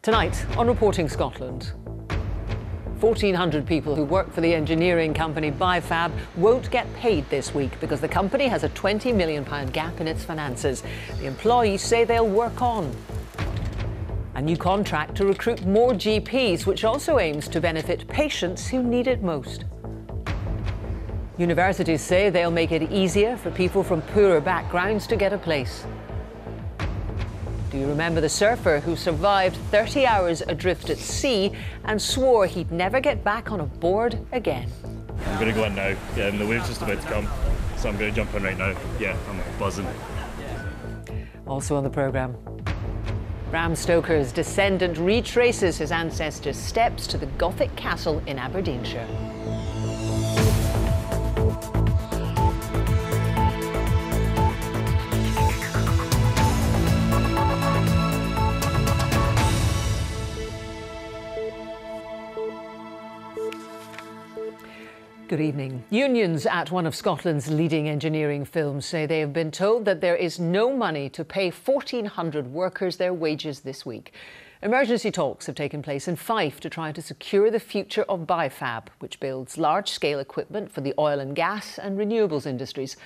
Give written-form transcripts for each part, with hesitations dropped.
Tonight on Reporting Scotland, 1,400 people who work for the engineering company Bifab won't get paid this week because the company has a £20 million gap in its finances. The employees say they'll work on. A new contract to recruit more GPs, which also aims to benefit patients who need it most. Universities say they'll make it easier for people from poorer backgrounds to get a place. Do you remember the surfer who survived 30 hours adrift at sea and swore he'd never get back on a board again? I'm going to go in now. Yeah, and the wave's just about to come, so I'm going to jump in right now. Yeah, I'm buzzing. Also on the programme, Bram Stoker's descendant retraces his ancestors' steps to the Gothic castle in Aberdeenshire. Good evening. Unions at one of Scotland's leading engineering firms say they have been told that there is no money to pay 1,400 workers their wages this week. Emergency talks have taken place in Fife to try to secure the future of Bifab, which builds large-scale equipment for the oil and gas and renewables industries.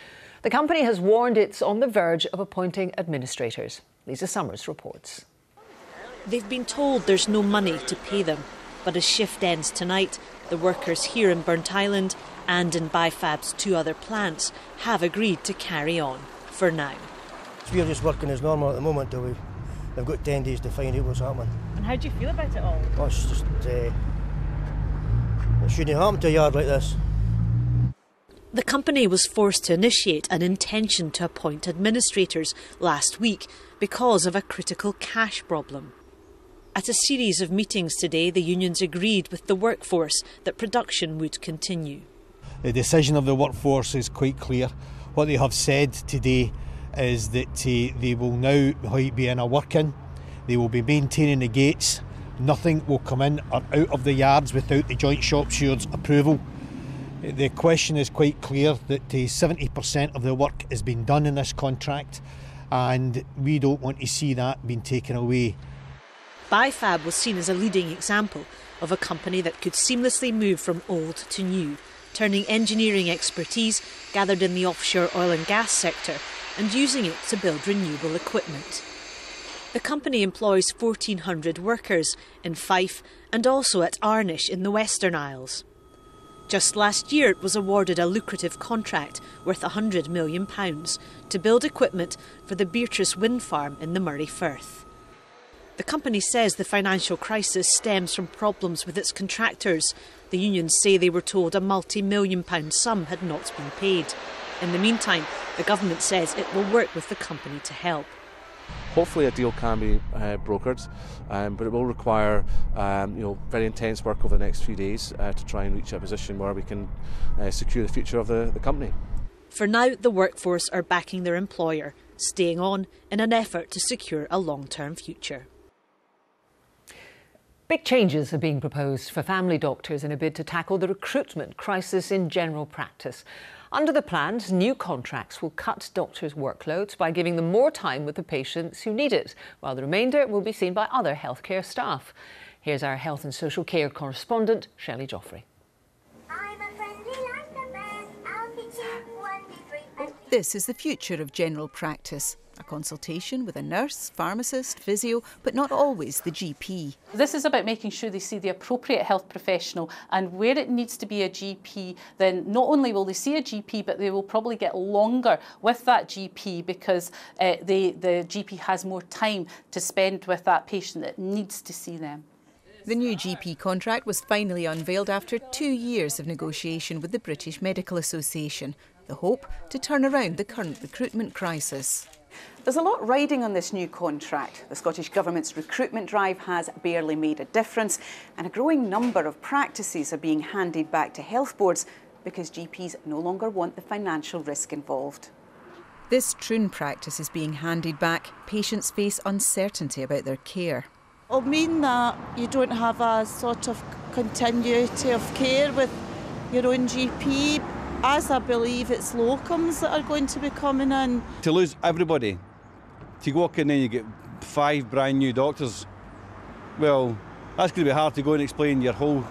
The company has warned it's on the verge of appointing administrators. Lisa Summers reports. They've been told there's no money to pay them, but as shift ends tonight, the workers here in Burnt Island and in Bifab's two other plants have agreed to carry on for now. We're just working as normal at the moment till they've got 10 days to find out what's happening. And how do you feel about it all? Oh, it's just, it shouldn't happen to a yard like this. The company was forced to initiate an intention to appoint administrators last week because of a critical cash problem. At a series of meetings today, the unions agreed with the workforce that production would continue. The decision of the workforce is quite clear. What they have said today is that they will now be in a work-in, they will be maintaining the gates, nothing will come in or out of the yards without the Joint Shop Steward's approval. The question is quite clear that 70% of the work has been done in this contract, and we don't want to see that being taken away. Bifab was seen as a leading example of a company that could seamlessly move from old to new, turning engineering expertise gathered in the offshore oil and gas sector and using it to build renewable equipment. The company employs 1,400 workers in Fife and also at Arnish in the Western Isles. Just last year it was awarded a lucrative contract worth £100 million to build equipment for the Beatrice wind farm in the Moray Firth. The company says the financial crisis stems from problems with its contractors. The unions say they were told a multi-million-pound sum had not been paid. In the meantime, the government says it will work with the company to help. Hopefully a deal can be brokered, but it will require very intense work over the next few days to try and reach a position where we can secure the future of the company. For now, the workforce are backing their employer, staying on in an effort to secure a long-term future. Big changes are being proposed for family doctors in a bid to tackle the recruitment crisis in general practice. Under the plans, new contracts will cut doctors' workloads by giving them more time with the patients who need it, while the remainder will be seen by other healthcare staff. Here's our health and social care correspondent, Shelley Joffrey. This is the future of general practice. A consultation with a nurse, pharmacist, physio, but not always the GP. This is about making sure they see the appropriate health professional, and where it needs to be a GP, then not only will they see a GP, but they will probably get longer with that GP because the GP has more time to spend with that patient that needs to see them. The new GP contract was finally unveiled after 2 years of negotiation with the British Medical Association. The hope to turn around the current recruitment crisis. There's a lot riding on this new contract. The Scottish Government's recruitment drive has barely made a difference, and a growing number of practices are being handed back to health boards because GPs no longer want the financial risk involved. This Troon practice is being handed back. Patients face uncertainty about their care. It'll mean that you don't have a sort of continuity of care with your own GP, as I believe it's locums that are going to be coming in. To lose everybody, to walk in and you get 5 brand new doctors, well, that's going to be hard to go and explain your whole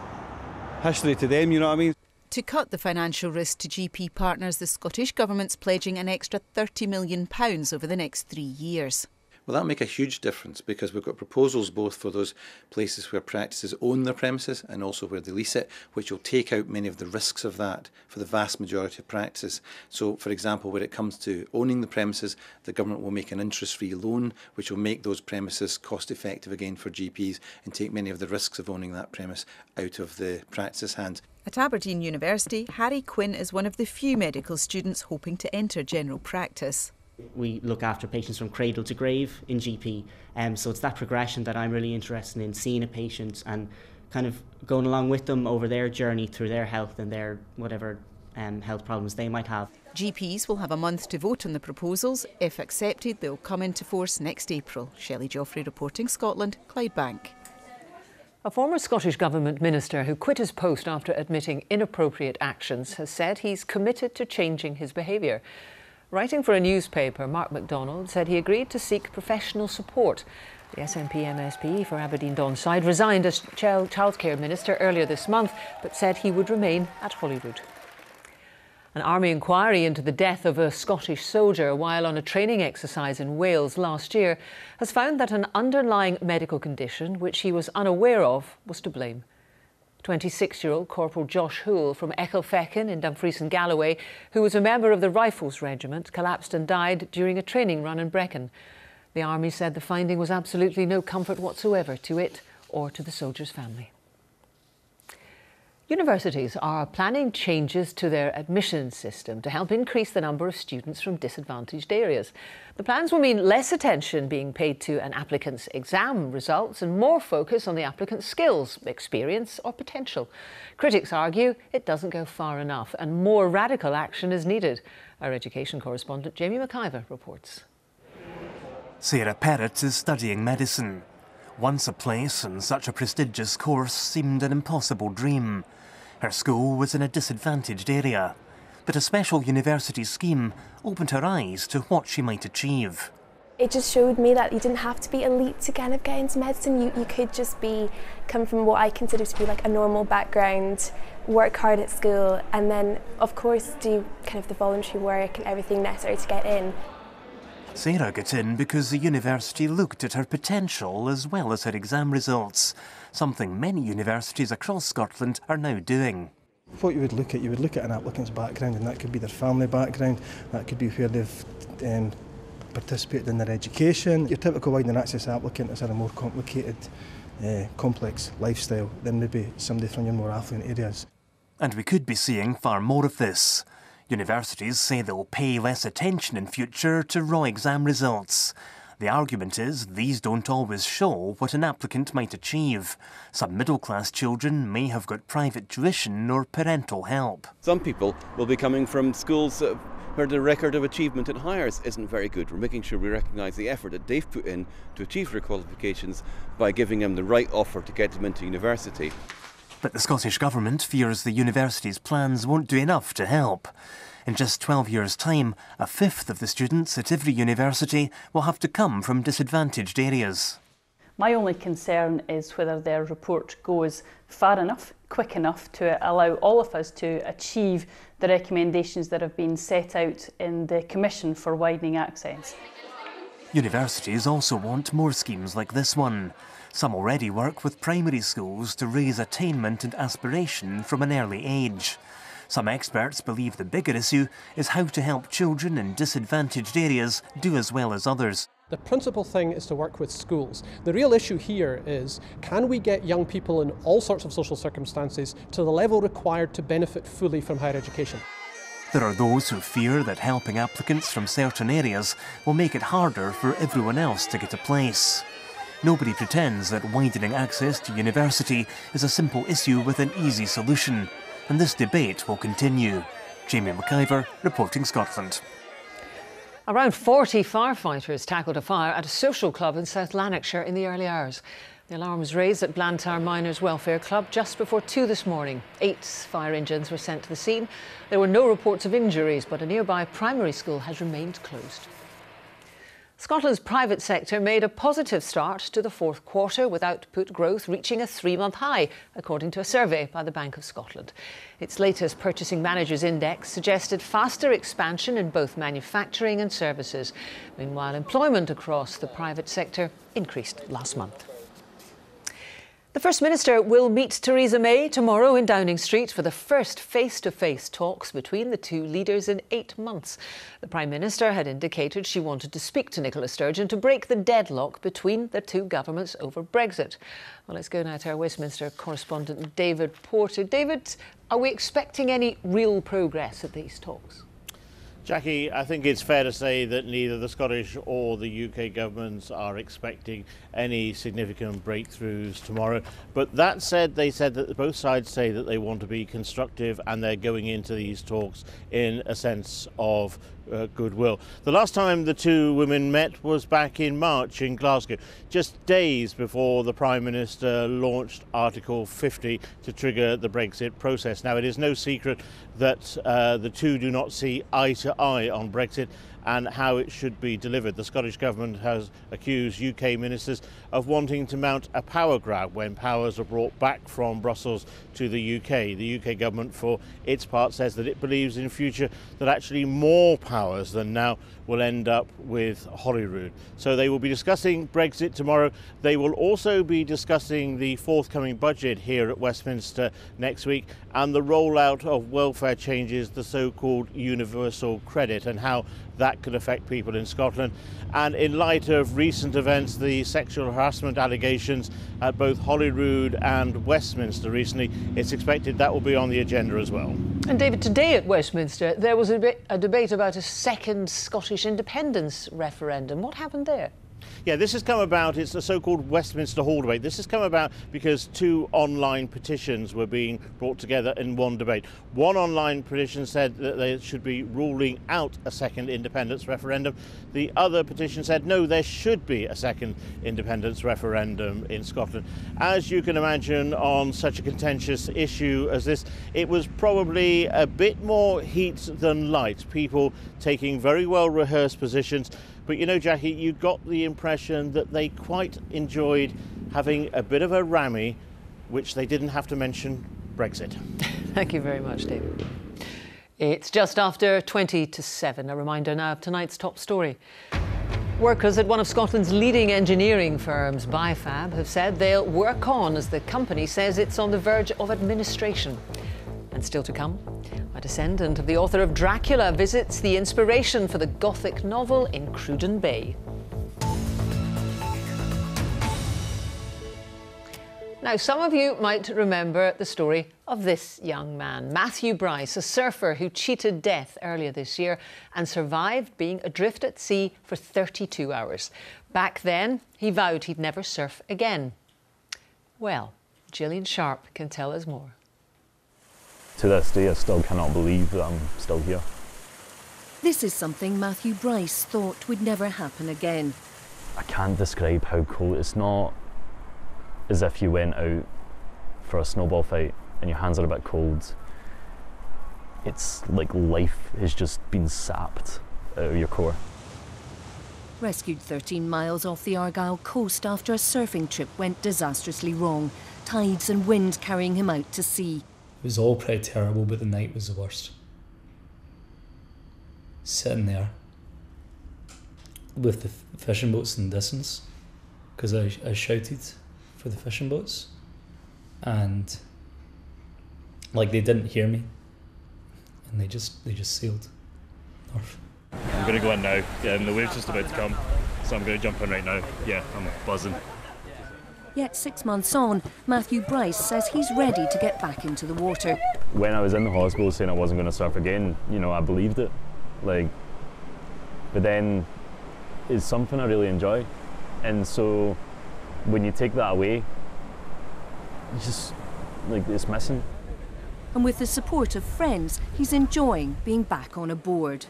history to them, you know what I mean? To cut the financial risk to GP partners, the Scottish Government's pledging an extra £30 million over the next 3 years. Well, that'll make a huge difference because we've got proposals both for those places where practices own their premises and also where they lease it, which will take out many of the risks of that for the vast majority of practices. So, for example, when it comes to owning the premises, the government will make an interest-free loan, which will make those premises cost-effective again for GPs and take many of the risks of owning that premise out of the practice's hands. At Aberdeen University, Harry Quinn is one of the few medical students hoping to enter general practice. We look after patients from cradle to grave in GP, so it's that progression that I'm really interested in, seeing a patient and kind of going along with them over their journey through their health and their whatever health problems they might have. GPs will have a month to vote on the proposals. If accepted, they'll come into force next April. Shelley Joffrey reporting, Scotland, Clydebank. A former Scottish Government minister who quit his post after admitting inappropriate actions has said he's committed to changing his behaviour. Writing for a newspaper, Mark MacDonald said he agreed to seek professional support. The SNP MSP for Aberdeen Donside resigned as childcare minister earlier this month, but said he would remain at Holyrood. An army inquiry into the death of a Scottish soldier while on a training exercise in Wales last year has found that an underlying medical condition which he was unaware of was to blame. 26-year-old Corporal Josh Hoole from Ecclefechan in Dumfries and Galloway, who was a member of the Rifles Regiment, collapsed and died during a training run in Brecon. The Army said the finding was absolutely no comfort whatsoever to it or to the soldier's family. Universities are planning changes to their admissions system to help increase the number of students from disadvantaged areas. The plans will mean less attention being paid to an applicant's exam results and more focus on the applicant's skills, experience or potential. Critics argue it doesn't go far enough and more radical action is needed. Our education correspondent Jamie McIver reports. Sarah Perrott is studying medicine. Once a place in such a prestigious course seemed an impossible dream. Her school was in a disadvantaged area, but a special university scheme opened her eyes to what she might achieve. It just showed me that you didn't have to be elite to kind of get into medicine. You could just come from what I consider to be like a normal background, work hard at school, and then of course do kind of the voluntary work and everything necessary to get in. Sarah got in because the university looked at her potential as well as her exam results, something many universities across Scotland are now doing. What you would look at an applicant's background, and that could be their family background, that could be where they've participated in their education. Your typical widening access applicant has had a more complicated, complex lifestyle than maybe somebody from your more affluent areas. And we could be seeing far more of this. Universities say they'll pay less attention in future to raw exam results. The argument is these don't always show what an applicant might achieve. Some middle-class children may have got private tuition or parental help. Some people will be coming from schools where the record of achievement in Highers isn't very good. We're making sure we recognise the effort that they've put in to achieve their qualifications by giving them the right offer to get them into university. But the Scottish Government fears the university's plans won't do enough to help. In just 12 years' time, a fifth of the students at every university will have to come from disadvantaged areas. My only concern is whether their report goes far enough, quick enough to allow all of us to achieve the recommendations that have been set out in the Commission for Widening Access. Universities also want more schemes like this one. Some already work with primary schools to raise attainment and aspiration from an early age. Some experts believe the bigger issue is how to help children in disadvantaged areas do as well as others. The principal thing is to work with schools. The real issue here is, can we get young people in all sorts of social circumstances to the level required to benefit fully from higher education? There are those who fear that helping applicants from certain areas will make it harder for everyone else to get a place. Nobody pretends that widening access to university is a simple issue with an easy solution, and this debate will continue. Jamie McIver, reporting Scotland. Around 40 firefighters tackled a fire at a social club in South Lanarkshire in the early hours. The alarm was raised at Blantyre Miners Welfare Club just before 2 this morning. 8 fire engines were sent to the scene. There were no reports of injuries, but a nearby primary school has remained closed. Scotland's private sector made a positive start to the fourth quarter, with output growth reaching a 3-month high, according to a survey by the Bank of Scotland. Its latest Purchasing Managers Index suggested faster expansion in both manufacturing and services. Meanwhile, employment across the private sector increased last month. The First Minister will meet Theresa May tomorrow in Downing Street for the first face-to-face talks between the two leaders in 8 months. The Prime Minister had indicated she wanted to speak to Nicola Sturgeon to break the deadlock between the two governments over Brexit. Well, let's go now to our Westminster correspondent David Porter. David, are we expecting any real progress at these talks? Jackie, I think it's fair to say that neither the Scottish or the UK governments are expecting any significant breakthroughs tomorrow. But that said, they said that both sides say that they want to be constructive and they're going into these talks in a sense of goodwill. The last time the two women met was back in March in Glasgow, just days before the Prime Minister launched Article 50 to trigger the Brexit process. Now, it is no secret that the two do not see eye to eye on Brexit and how it should be delivered. The Scottish Government has accused UK ministers of wanting to mount a power grab when powers are brought back from Brussels to the UK. The UK Government, for its part, says that it believes in future that actually more powers than now will end up with Holyrood. So they will be discussing Brexit tomorrow. They will also be discussing the forthcoming budget here at Westminster next week and the rollout of welfare changes, the so-called universal credit, and how that could affect people in Scotland. And in light of recent events, the sexual harassment allegations at both Holyrood and Westminster recently, it's expected that will be on the agenda as well. And David, today at Westminster there was a debate about a second Scottish independence referendum. What happened there? Yeah, this has come about, it's the so-called Westminster Hall debate. This has come about because two online petitions were being brought together in one debate. One online petition said that they should be ruling out a second independence referendum. The other petition said, no, there should be a second independence referendum in Scotland. As you can imagine, on such a contentious issue as this, it was probably a bit more heat than light. People taking very well rehearsed positions. But you know, Jackie, you got the impression that they quite enjoyed having a bit of a rammy, which they didn't have to mention Brexit. Thank you very much, David. It's just after 20 to 7. A reminder now of tonight's top story. Workers at one of Scotland's leading engineering firms, BIFAB, have said they'll work on as the company says it's on the verge of administration. And still to come, a descendant of the author of Dracula visits the inspiration for the Gothic novel in Cruden Bay. Now, some of you might remember the story of this young man, Matthew Bryce, a surfer who cheated death earlier this year and survived being adrift at sea for 32 hours. Back then, he vowed he'd never surf again. Well, Gillian Sharp can tell us more. To this day, I still cannot believe that I'm still here. This is something Matthew Bryce thought would never happen again. I can't describe how cold. It's not as if you went out for a snowball fight and your hands are a bit cold. It's like life has just been sapped out of your core. Rescued 13 miles off the Argyll coast after a surfing trip went disastrously wrong. Tides and wind carrying him out to sea. It was all pretty terrible, but the night was the worst. Sitting there with the fishing boats in the distance, because I shouted for the fishing boats, and like they didn't hear me, and they just sailed north. I'm going to go in now, and the wave's just about to come, so I'm going to jump in right now. Yeah, I'm buzzing. Yet 6 months on, Matthew Bryce says he's ready to get back into the water. When I was in the hospital saying I wasn't going to surf again, you know, I believed it. But then it's something I really enjoy. And so when you take that away, it's just, it's missing. And with the support of friends, he's enjoying being back on a board.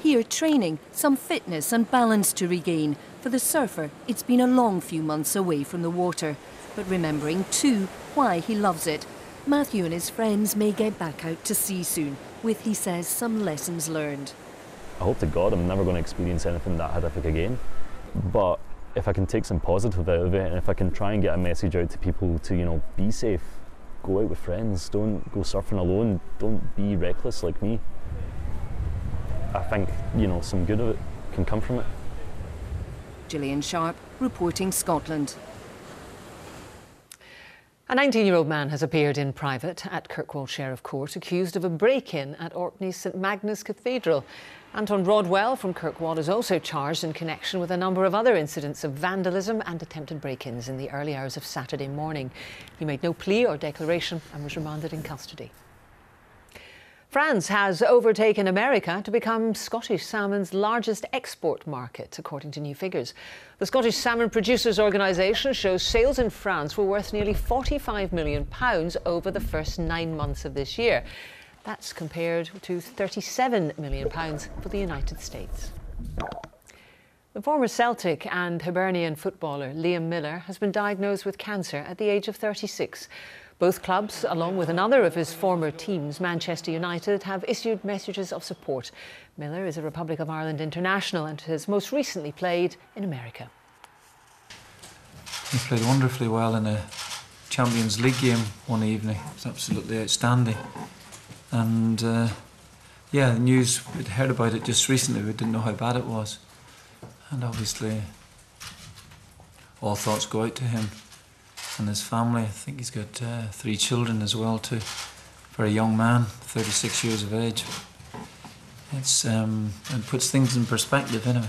Here training, some fitness and balance to regain. For the surfer, it's been a long few months away from the water, but remembering too why he loves it. Matthew and his friends may get back out to sea soon, with, he says, some lessons learned. I hope to God I'm never going to experience anything that horrific again. But if I can take some positive out of it, and if I can try and get a message out to people to, you know, be safe, go out with friends, don't go surfing alone, don't be reckless like me, I think, you know, some good of it can come from it. Gillian Sharp, reporting Scotland. A 19-year-old man has appeared in private at Kirkwall Sheriff Court accused of a break-in at Orkney's St Magnus Cathedral. Anton Rodwell from Kirkwall is also charged in connection with a number of other incidents of vandalism and attempted break-ins in the early hours of Saturday morning. He made no plea or declaration and was remanded in custody. France has overtaken America to become Scottish salmon's largest export market, according to new figures. The Scottish Salmon Producers Organisation shows sales in France were worth nearly £45 million over the first 9 months of this year. That's compared to £37 million for the United States. The former Celtic and Hibernian footballer Liam Miller has been diagnosed with cancer at the age of 36. Both clubs, along with another of his former teams, Manchester United, have issued messages of support. Miller is a Republic of Ireland international and has most recently played in America. He played wonderfully well in a Champions League game one evening. It was absolutely outstanding. And yeah, the news, we'd heard about it just recently, we didn't know how bad it was. And obviously, all thoughts go out to him and his family. I think he's got 3 children as well too. Very young man, 36 years of age. It's it puts things in perspective anyway.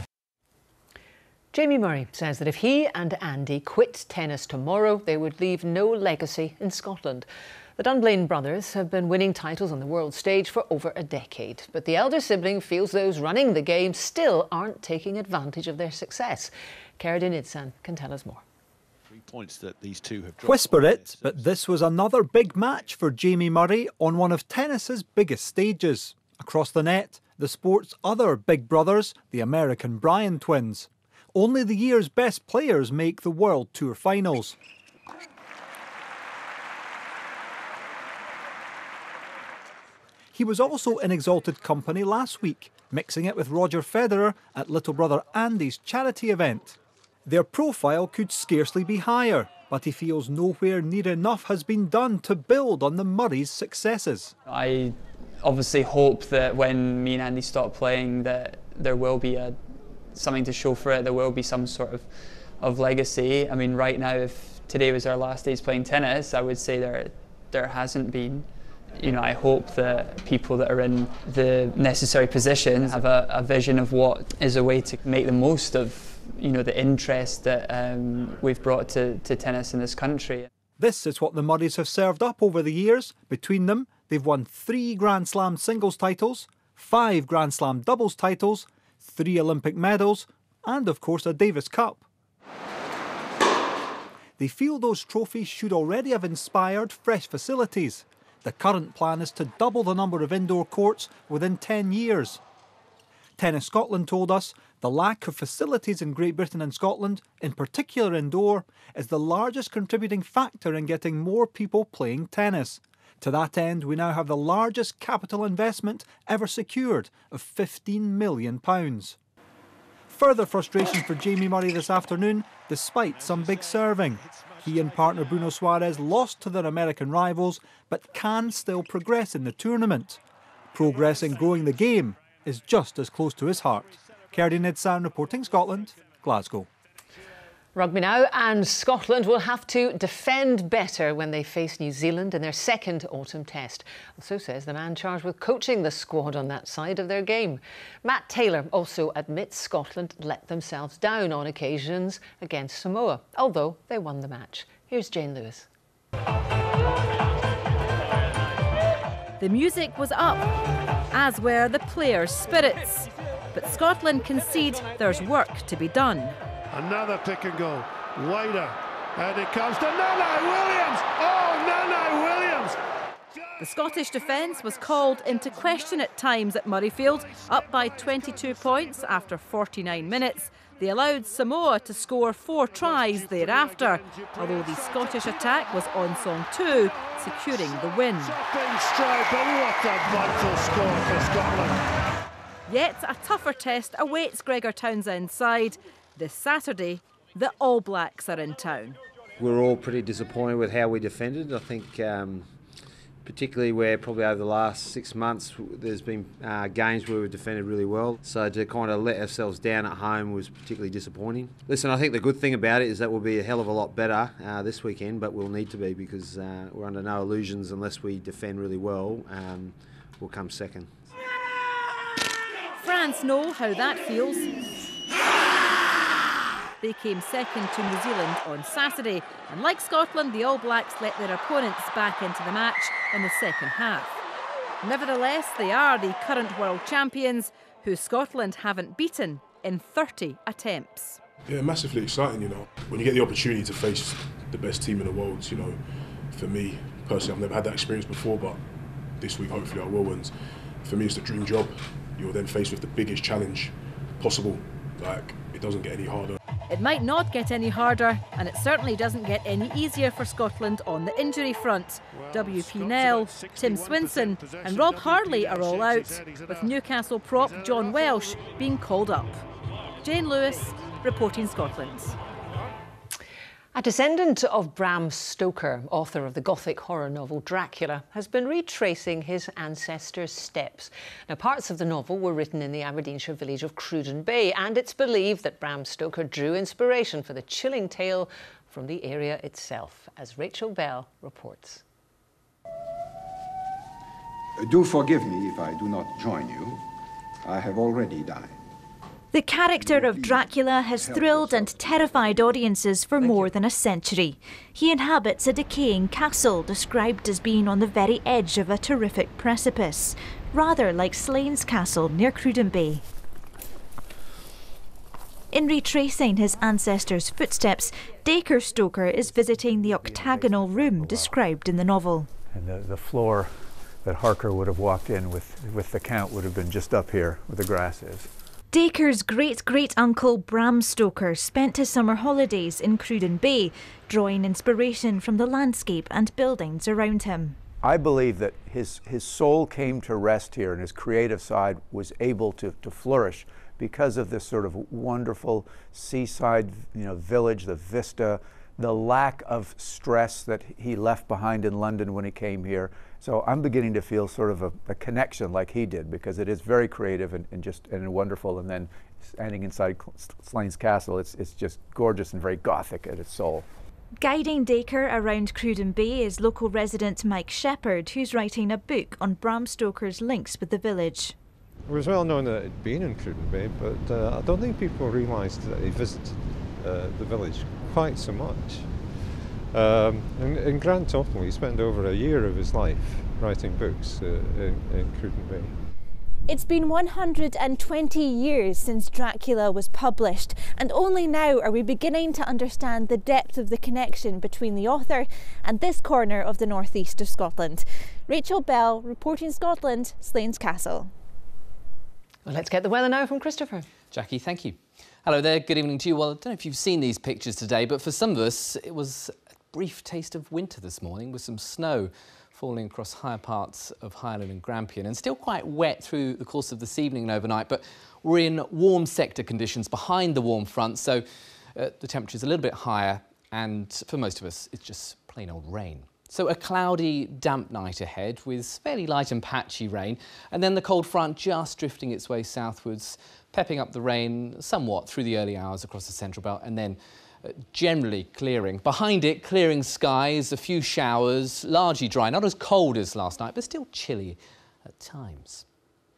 Jamie Murray says that if he and Andy quit tennis tomorrow, they would leave no legacy in Scotland. The Dunblane brothers have been winning titles on the world stage for over a decade, but the elder sibling feels those running the game still aren't taking advantage of their success. Cerridwen Idsan can tell us more. Points that these two have dropped. Whisper it, but this was another big match for Jamie Murray on one of tennis's biggest stages. Across the net, the sport's other big brothers, the American Bryan twins. Only the year's best players make the World Tour finals. He was also in exalted company last week, mixing it with Roger Federer at little brother Andy's charity event. Their profile could scarcely be higher, but he feels nowhere near enough has been done to build on the Murrays' successes. I obviously hope that when me and Andy stop playing that there will be something to show for it, there will be some sort of legacy. I mean, right now, if today was our last days playing tennis, I would say there hasn't been. You know, I hope that people that are in the necessary position have a vision of what is a way to make the most of, you know, the interest that we've brought to tennis in this country. This is what the Murrays have served up over the years. Between them, they've won 3 Grand Slam singles titles, 5 Grand Slam doubles titles, 3 Olympic medals, and of course a Davis Cup. They feel those trophies should already have inspired fresh facilities. The current plan is to double the number of indoor courts within 10 years. Tennis Scotland told us the lack of facilities in Great Britain and Scotland, in particular indoor, is the largest contributing factor in getting more people playing tennis. To that end, we now have the largest capital investment ever secured of £15 million. Further frustration for Jamie Murray this afternoon, despite some big serving. He and partner Bruno Suarez lost to their American rivals, but can still progress in the tournament. Progress in growing the game is just as close to his heart. Cerridwen Idsan reporting Scotland, Glasgow. Rugby now, and Scotland will have to defend better when they face New Zealand in their second autumn test. So says the man charged with coaching the squad on that side of their game. Matt Taylor also admits Scotland let themselves down on occasions against Samoa, although they won the match. Here's Jane Lewis. The music was up, as were the players' spirits. But Scotland concede there's work to be done. Another pick and go, wider, and it comes to Nanai Williams. Oh, Nanai Williams! The Scottish defence was called into question at times at Murrayfield, up by 22 points after 49 minutes. They allowed Samoa to score 4 tries thereafter, although the Scottish attack was on song too, securing the win. Chopping strike, but what a vital score for Scotland. Yet a tougher test awaits Gregor Townsend's side. This Saturday, the All Blacks are in town. We're all pretty disappointed with how we defended. I think particularly where probably over the last 6 months there's been games where we've defended really well. So to kind of let ourselves down at home was particularly disappointing. Listen, I think the good thing about it is that we'll be a hell of a lot better this weekend, but we'll need to be because we're under no illusions unless we defend really well. We'll come second. France know how that feels. They came second to New Zealand on Saturday, and like Scotland, the All Blacks let their opponents back into the match in the second half. Nevertheless, they are the current world champions, who Scotland haven't beaten in 30 attempts. Yeah, massively exciting, you know. When you get the opportunity to face the best team in the world, you know, for me, personally, I've never had that experience before, but this week, hopefully I will, and for me, it's the dream job. You're then faced with the biggest challenge possible. Like, it doesn't get any harder. It might not get any harder, and it certainly doesn't get any easier for Scotland on the injury front. WP Nell, Tim Swinson and Rob Harley are all out, with Newcastle prop John Welsh being called up. Jane Lewis, reporting Scotland. A descendant of Bram Stoker, author of the Gothic horror novel Dracula, has been retracing his ancestors' steps. Now, parts of the novel were written in the Aberdeenshire village of Cruden Bay, and it's believed that Bram Stoker drew inspiration for the chilling tale from the area itself, as Rachel Bell reports. Do forgive me if I do not join you. I have already died. The character of Dracula has thrilled and terrified audiences for more than a century. He inhabits a decaying castle described as being on the very edge of a terrific precipice, rather like Slains Castle near Cruden Bay. In retracing his ancestors' footsteps, Dacre Stoker is visiting the octagonal room described in the novel. And the floor that Harker would have walked in with the Count would have been just up here where the grass is. Dacre's great-great-uncle Bram Stoker spent his summer holidays in Cruden Bay, drawing inspiration from the landscape and buildings around him. I believe that his soul came to rest here and his creative side was able to flourish because of this sort of wonderful seaside, village, the vista, the lack of stress that he left behind in London when he came here. So I'm beginning to feel sort of a connection like he did, because it is very creative and wonderful. And then standing inside Slains Castle, it's just gorgeous and very Gothic at its soul. Guiding Dacre around Cruden Bay is local resident Mike Shepherd, who's writing a book on Bram Stoker's links with the village. It was well known that it had been in Cruden Bay, but I don't think people realised that he visited the village quite so much. In grand total, he spent over a year of his life writing books in Cruden Bay. It's been 120 years since Dracula was published, and only now are we beginning to understand the depth of the connection between the author and this corner of the northeast of Scotland. Rachel Bell, reporting Scotland, Slains Castle. Well, let's get the weather now from Christopher. Jackie, thank you. Hello there, good evening to you. Well, I don't know if you've seen these pictures today, but for some of us, it was a brief taste of winter this morning with some snow falling across higher parts of Highland and Grampian, and still quite wet through the course of this evening and overnight, but we're in warm sector conditions behind the warm front, so the temperature's a little bit higher, and for most of us, it's just plain old rain. So a cloudy, damp night ahead with fairly light and patchy rain, and then the cold front just drifting its way southwards, pepping up the rain somewhat through the early hours across the central belt, and then generally clearing. Behind it, clearing skies, a few showers, largely dry, not as cold as last night, but still chilly at times.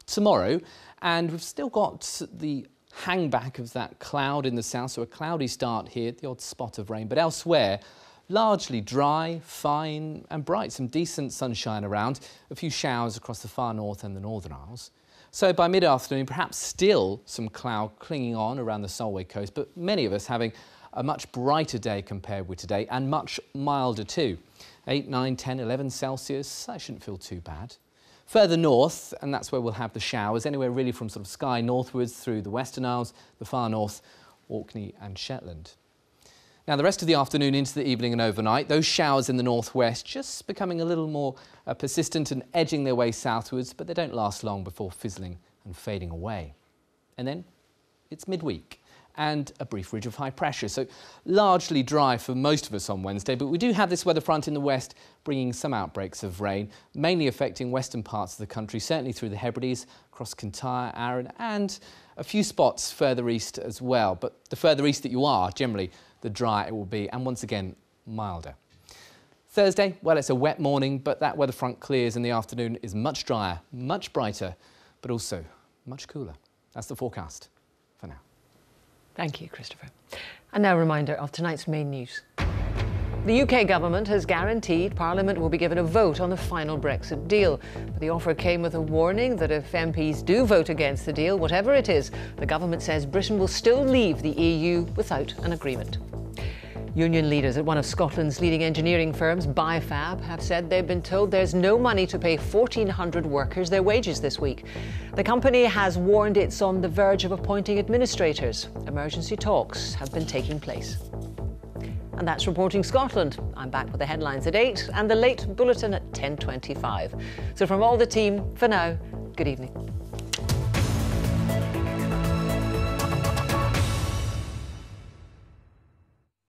Tomorrow, and we've still got the hangback of that cloud in the south, so a cloudy start here, the odd spot of rain, but elsewhere, largely dry, fine and bright, some decent sunshine around, a few showers across the far north and the Northern Isles. So by mid-afternoon, perhaps still some cloud clinging on around the Solway coast, but many of us having a much brighter day compared with today, and much milder too. 8, 9, 10, 11 Celsius, that shouldn't feel too bad. Further north, and that's where we'll have the showers, anywhere really from sort of Skye northwards through the Western Isles, the far north, Orkney and Shetland. Now, the rest of the afternoon into the evening and overnight, those showers in the northwest just becoming a little more persistent and edging their way southwards, but they don't last long before fizzling and fading away. And then it's midweek and a brief ridge of high pressure. So largely dry for most of us on Wednesday, but we do have this weather front in the west bringing some outbreaks of rain, mainly affecting western parts of the country, certainly through the Hebrides, across Kintyre, Arran, and a few spots further east as well. But the further east that you are, generally the drier it will be, and once again, milder. Thursday, well, it's a wet morning, but that weather front clears in the afternoon, is much drier, much brighter, but also much cooler. That's the forecast for now. Thank you, Christopher. And now a reminder of tonight's main news. The UK government has guaranteed Parliament will be given a vote on the final Brexit deal. But the offer came with a warning that if MPs do vote against the deal, whatever it is, the government says Britain will still leave the EU without an agreement. Union leaders at one of Scotland's leading engineering firms, Bifab, have said they've been told there's no money to pay 1,400 workers their wages this week. The company has warned it's on the verge of appointing administrators. Emergency talks have been taking place. And that's Reporting Scotland. I'm back with the headlines at 8 and the late bulletin at 10:25. So from all the team, for now, good evening.